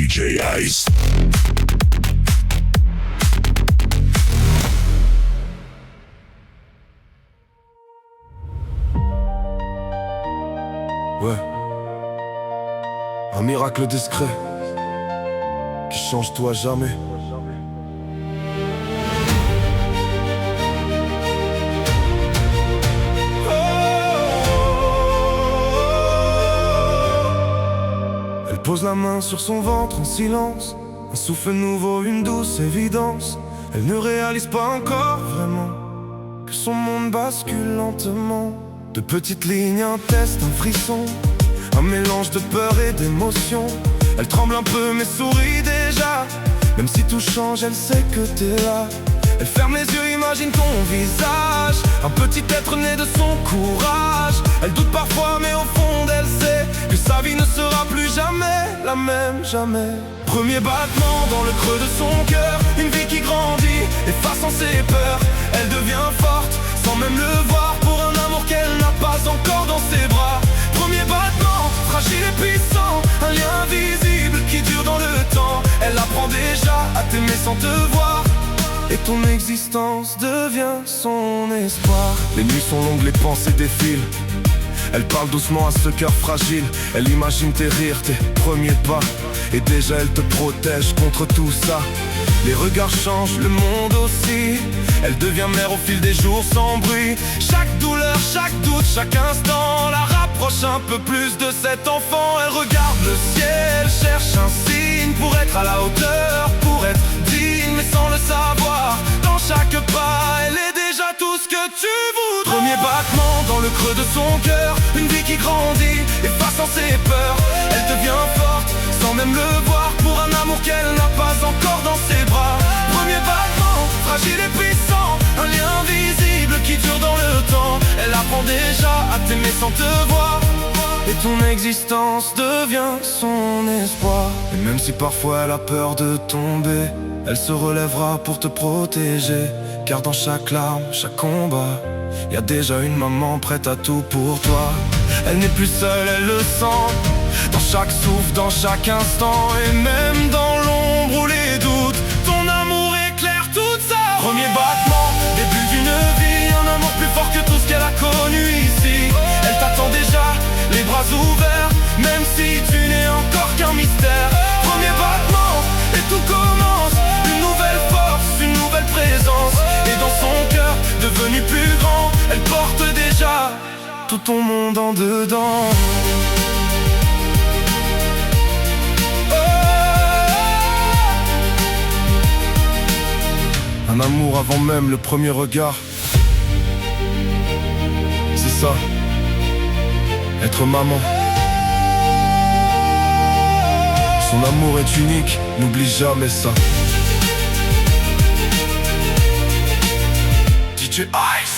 DJ Ice. Ouais, un miracle discret qui change tout à jamais. Elle pose la main sur son ventre en silence, un souffle nouveau, une douce évidence. Elle ne réalise pas encore vraiment que son monde bascule lentement. De petites lignes, un test, un frisson, un mélange de peur et d'émotion. Elle tremble un peu mais sourit déjà. Même si tout change, elle sait que t'es là. Elle ferme les yeux, imagine ton visage, un petit être né de son courage. Elle doute parfois mais au fond d'elle sait que sa vie ne sera plus jamais la même, jamais. Premier battement dans le creux de son cœur, une vie qui grandit, effaçant ses peurs. Elle devient forte sans même le voir, pour un amour qu'elle n'a pas encore dans ses bras. Premier battement, fragile et puissant, un lien invisible qui dure dans le temps. Elle apprend déjà à t'aimer sans te voir, et ton existence devient son espoir. Les nuits sont longues, les pensées défilent. Elle parle doucement à ce cœur fragile. Elle imagine tes rires, tes premiers pas, et déjà elle te protège contre tout ça. Les regards changent, le monde aussi. Elle devient mère au fil des jours sans bruit. Chaque douleur, chaque doute, chaque instant la rapproche un peu plus de cet enfant. Elle regarde le ciel, cherche un signe pour être à la hauteur, pour être digne mais sans le savoir. Dans chaque pas, elle est déjà tout ce que tu voudrais. Premier battement dans le creux de son cœur, une vie qui grandit, effaçant ses peurs. Elle devient forte sans même le voir, pour un amour qu'elle n'a pas encore dans ses bras. Premier battement, fragile et puissant, un lien invisible qui dure dans le temps. Elle apprend déjà à t'aimer sans te voir, et ton existence devient son espoir. Et même si parfois elle a peur de tomber, elle se relèvera pour te protéger. Car dans chaque larme, chaque combat, y a déjà une maman prête à tout pour toi. Elle n'est plus seule, elle le sent, dans chaque souffle, dans chaque instant. Et même dans l'ombre ou les doutes, ton amour éclaire toute ça. Premier battement, début d'une vie, un amour plus fort que tout ce qu'elle a connu ici. Elle t'attend déjà, les bras ouverts, même si tu n'es encore qu'un mystère. Premier battement, et tout commence, une nouvelle force, une nouvelle présence. Et dans son cœur, devenu plus grand, elle porte déjà tout ton monde en dedans. Un amour avant même le premier regard, c'est ça, être maman. Son amour est unique, n'oublie jamais ça. DJ Ice.